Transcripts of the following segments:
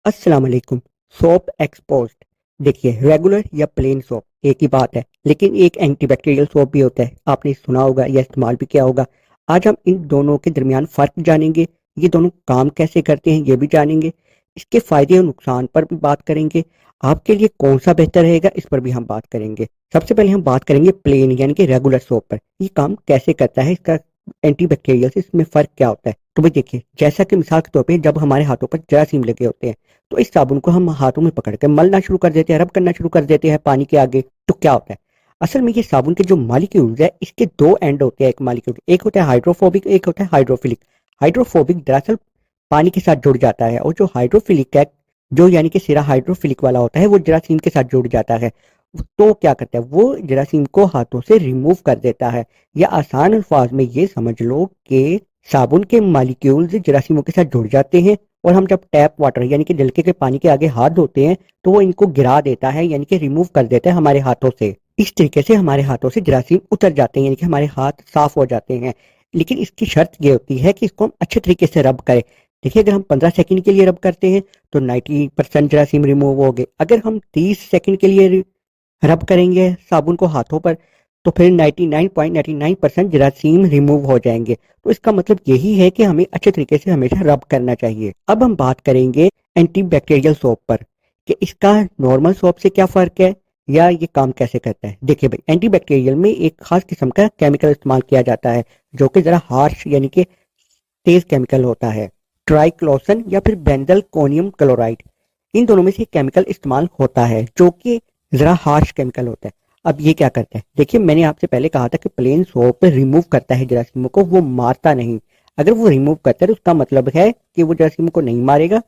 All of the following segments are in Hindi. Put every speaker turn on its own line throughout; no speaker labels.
अस्सलाम वालेकुम। Soap exposed. देखिए, रेगुलर या प्लेन सोप एक ही बात है, लेकिन एक एंटीबैक्टीरियल सोप भी होता है। आपने सुना होगा या इस्तेमाल भी किया होगा। आज हम इन दोनों के दरमियान फ़र्क जानेंगे, ये दोनों काम कैसे करते हैं ये भी जानेंगे, इसके फ़ायदे और नुकसान पर भी बात करेंगे। आपके लिए कौन सा बेहतर रहेगा इस पर भी हम बात करेंगे। सबसे पहले हम बात करेंगे प्लेन यानी कि रेगुलर सोप पर। ये काम कैसे करता है, इसका एंटीबैक्टीरियल से इसमें फ़र्क क्या होता है। तो भाई देखिए, जैसा कि मिसाल के तौर पे जब हमारे हाथों पर जरासीम लगे होते हैं, तो इस साबुन को हम हाथों में पकड़ के मलना शुरू कर देते हैं, रब करना शुरू कर देते हैं पानी के आगे। तो क्या होता है, असल में ये साबुन के जो मॉलिक्यूल्स है इसके दो एंड होते हैं। एक मॉलिक्यूल, एक होता है हाइड्रोफोबिक, एक होता है हाइड्रोफिलिक। हाइड्रोफोबिक दरअसल पानी के साथ जुड़ जाता है, और जो हाइड्रोफिलिक है, जो यानी कि सिरा हाइड्रोफिलिक वाला होता है, वो जरासीम के साथ जुड़ जाता है। तो क्या करता है, वो जरासीम को हाथों से रिमूव कर देता है। या आसान अल्फाज में ये समझ लो कि साबुन के मॉलिक्यूल्स जरासीमों के साथ जुड़ जाते हैं, और हम जब टैप वाटर यानी कि नलके के पानी के आगे हाथ धोते हैं तो वो इनको गिरा देता है, यानी कि रिमूव कर देता है हमारे हाथों से। इस तरीके से हमारे हाथों से जरासीम उतर जाते हैं, यानी कि हमारे हाथ साफ हो जाते हैं। लेकिन इसकी शर्त ये होती है कि इसको हम अच्छे तरीके से रब करें। देखिए, अगर हम 15 सेकंड के लिए रब करते हैं तो 90% जरासीम रिमूव हो गए। अगर हम 30 सेकंड के लिए रब करेंगे साबुन को हाथों पर, तो फिर 99.99% जरासीम रिमूव हो जाएंगे। तो इसका मतलब यही है कि हमें अच्छे तरीके से हमेशा रब करना चाहिए। अब हम बात करेंगे एंटीबैक्टीरियल सोप पर, कि इसका नॉर्मल सोप से क्या फ़र्क है या ये काम कैसे करता है। देखिए भाई, एंटीबैक्टीरियल में एक खास किस्म का केमिकल इस्तेमाल किया जाता है, जो कि ज़रा हार्श यानी कि तेज केमिकल होता है। ट्राइक्लोसन या फिर बेंजल कोनियम क्लोराइड, इन दोनों में से केमिकल इस्तेमाल होता है, जो कि ज़रा हार्श केमिकल होता है। अब ये क्या करता है, देखिए मैंने आपसे पहले कहा था कि प्लेन सोप रिमूव करता है जरासीमों को, वो मारता नहीं। अगर वो रिमूव करता है तो उसका मतलब है कि वो जरासीमों को नहीं मारेगा।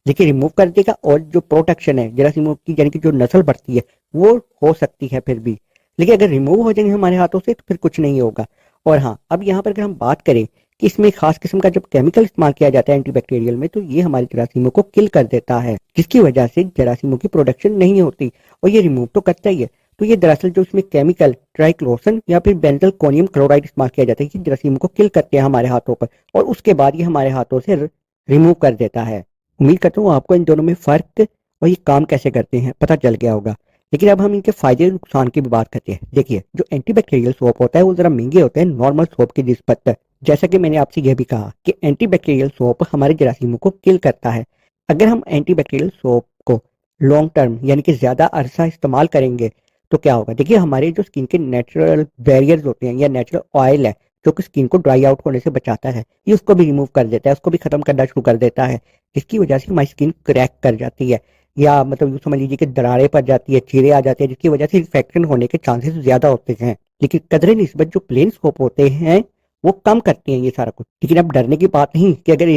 देखिए, रिमूव कर देगा, और जो प्रोटेक्शन है जरासीमों की, यानी कि जो नस्ल बढ़ती है, वो हो सकती है फिर भी। लेकिन अगर रिमूव हो जाएंगे हमारे हाथों से तो फिर कुछ नहीं होगा। और हाँ, अब यहाँ पर अगर हम बात करें कि इसमें खास किस्म का जब केमिकल इस्तेमाल किया जाता है एंटीबैक्टीरियल में, तो ये हमारे जरासीमों को किल कर देता है, जिसकी वजह से जरासीमों की प्रोडक्शन नहीं होती। और ये रिमूव तो करता ही है। तो ये दरअसल जो इसमें केमिकल ट्राइक्लोसन या फिर बेंजल कोनियम क्लोराइड इस्तेमाल किया जाता है, ये जरासीमों को किल करते हैं हमारे हाथों पर, और उसके बाद ये हमारे हाथों से रिमूव कर देता है। उम्मीद करता हूँ आपको इन दोनों में फ़र्क और ये काम कैसे करते हैं पता चल गया होगा। लेकिन अब हम इनके फ़ायदे और नुकसान की भी बात करते हैं। देखिए, जो एंटीबैक्टीरियल सोप होता है वो ज़रा महंगे होते हैं नॉर्मल सोप की निस्बत। जैसा कि मैंने आपसे यह भी कहा कि एंटीबैक्टीरियल सोप हमारे जरासीमों को किल करता है। अगर हम एंटीबैक्टीरियल सोप को लॉन्ग टर्म यानी कि ज़्यादा अरसा इस्तेमाल करेंगे तो क्या होगा। देखिए, हमारे जो स्किन के नेचुरल बैरियर्स होते हैं या नेचुरल ऑयल है, जो कि स्किन को ड्राई आउट होने से बचाता है, ये उसको भी रिमूव कर देता है, उसको भी खत्म करना शुरू कर देता है। जिसकी वजह से हमारी स्किन क्रैक कर जाती है, या मतलब यूँ समझ लीजिए कि दरारें पड़ जाती है, चीरे आ जाते हैं, जिसकी वजह से इन्फेक्शन होने के चांसेस ज़्यादा होते हैं। लेकिन कदरे निस्बत जो प्लेन सोप होते हैं वो कम करते हैं ये सारा कुछ। लेकिन अब डरने की बात नहीं कि अगर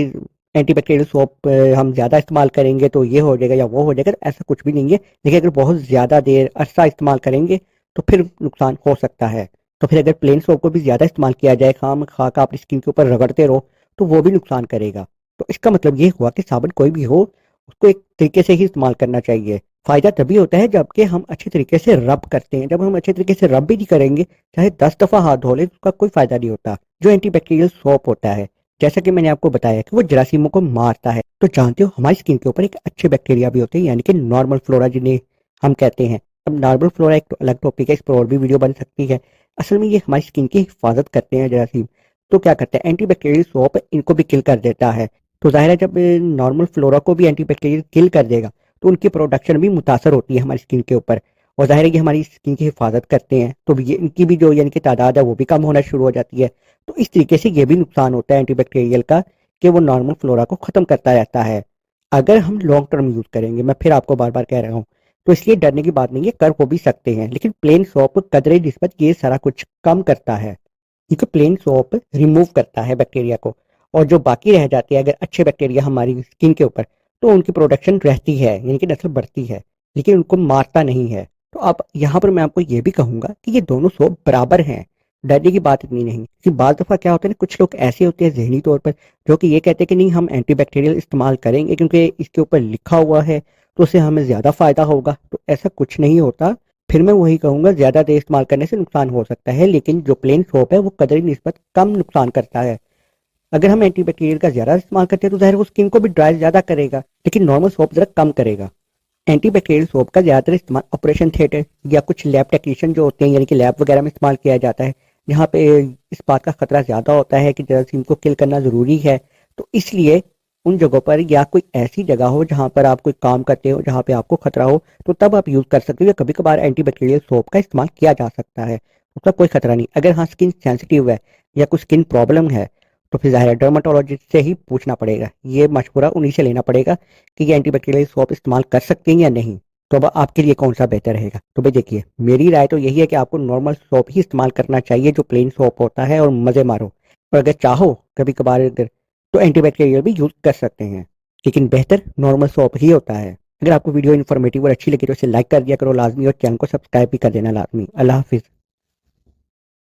एंटीबैक्टीरियल सोप हम ज़्यादा इस्तेमाल करेंगे तो ये हो जाएगा या वो हो जाएगा, ऐसा कुछ भी नहीं है। लेकिन अगर बहुत ज़्यादा देर अरसा इस्तेमाल करेंगे तो फिर नुकसान हो सकता है। तो फिर अगर प्लेन सोप को भी ज़्यादा इस्तेमाल किया जाए, खाम खा का अपनी स्किन के ऊपर रगड़ते रहो, तो वो भी नुकसान करेगा। तो इसका मतलब ये हुआ कि साबुन कोई भी हो, उसको एक तरीके से ही इस्तेमाल करना चाहिए। फ़ायदा तभी होता है जबकि हम अच्छे तरीके से रब करते हैं। जब हम अच्छे तरीके से रब भी नहीं करेंगे, चाहे 10 दफ़ा हाथ धो लें, उसका कोई फ़ायदा नहीं होता। जो एंटीबैक्टीरियल सोप होता है, जैसा कि मैंने आपको बताया कि वो जरासीमों को मारता है। तो जानते हो, हमारी स्किन के ऊपर एक अच्छे बैक्टीरिया भी होते हैं, यानी कि नॉर्मल फ्लोरा जिन्हें हम कहते हैं। अब नॉर्मल फ्लोरा एक तो अलग टॉपिक है, इस पर और भी वीडियो बन सकती है। असल में ये हमारी स्किन की हिफाजत करते हैं जरासीम। तो क्या करते हैं, एंटीबैक्टीरियल सोप इनको भी किल कर देता है। तो जाहिर है, जब नॉर्मल फ्लोरा को भी एंटीबैक्टीरियल किल कर देगा तो उनकी प्रोडक्शन भी मुतासर होती है हमारी स्किन के ऊपर। और जाहिर है कि हमारी स्किन की हिफाजत करते हैं, तो ये इनकी भी जो यानी कि तादाद है वो भी कम होना शुरू हो जाती है। तो इस तरीके से ये भी नुकसान होता है एंटीबैक्टीरियल का, कि वो नॉर्मल फ्लोरा को ख़त्म करता रहता है। अगर हम लॉन्ग टर्म यूज़ करेंगे, मैं फिर आपको बार बार कह रहा हूँ, तो इसलिए डरने की बात नहीं है, कर वो भी सकते हैं। लेकिन प्लेन सोप कदरे निस्बत ये सारा कुछ कम करता है, क्योंकि प्लेन सोप रिमूव करता है बैक्टीरिया को, और जो बाकी रह जाते हैं अगर अच्छे बैक्टीरिया हमारी स्किन के ऊपर, तो उनकी प्रोडक्शन रहती है, यानी कि नस्ल बढ़ती है, लेकिन उनको मारता नहीं है। तो अब यहाँ पर मैं आपको ये भी कहूँगा कि ये दोनों सोप बराबर हैं। डरने की बात इतनी नहीं, कि बाज़ दफ़ा क्या होता है ना, कुछ लोग ऐसे होते हैं जहनी तौर पर, जो कि ये कहते हैं कि नहीं, हम एंटीबैक्टीरियल इस्तेमाल करेंगे क्योंकि इसके ऊपर लिखा हुआ है तो उससे हमें ज़्यादा फ़ायदा होगा। तो ऐसा कुछ नहीं होता। फिर मैं वही कहूँगा, ज़्यादा देर इस्तेमाल करने से नुकसान हो सकता है, लेकिन जो प्लेन सोप है वो कदरी निस्बत कम नुकसान करता है। अगर हम एंटीबैक्टीरियल का ज्यादा इस्तेमाल करते हैं तो ज़ाहिर है वो स्किन को भी ड्राई ज्यादा करेगा, लेकिन नॉर्मल सोप जरा कम करेगा। एंटीबैक्टीरियल सोप का ज्यादातर इस्तेमाल ऑपरेशन थिएटर या कुछ लैब टेक्नीशियन जो होते हैं यानी कि लैब वगैरह में इस्तेमाल किया जाता है, जहाँ पे इस बात का खतरा ज्यादा होता है कि जरासीम को किल करना जरूरी है। तो इसलिए उन जगहों पर या कोई ऐसी जगह हो जहाँ पर आप कोई काम करते हो जहाँ पे आपको खतरा हो, तो तब आप यूज कर सकते हो, या कभी कभार एंटीबैक्टीरियल सोप का इस्तेमाल किया जा सकता है, उसका कोई खतरा नहीं। अगर हाँ स्किन सेंसिटिव है या कुछ स्किन प्रॉब्लम है तो फिर ज़ाहिर है डर्माटोलॉजिस्ट से ही पूछना पड़ेगा, ये मशवरा उन्हीं से लेना पड़ेगा कि ये एंटीबैक्टीरियल सोप इस्तेमाल कर सकते हैं या नहीं। तो अब आपके लिए कौन सा बेहतर रहेगा? तो भाई देखिए, मेरी राय तो यही है कि आपको नॉर्मल सोप ही इस्तेमाल करना चाहिए जो प्लेन सोप होता है, और मज़े मारो। और अगर चाहो कभी कभार अगर, तो एंटीबैक्टीरियल भी यूज कर सकते हैं, लेकिन बेहतर नॉर्मल सोप ही होता है। अगर आपको वीडियो इन्फॉर्मेटिव और अच्छी लगी तो इसे लाइक कर दिया करो लाजमी, और चैनल को सब्सक्राइब भी कर देना लाजमी। अल्लाह हाफिज़।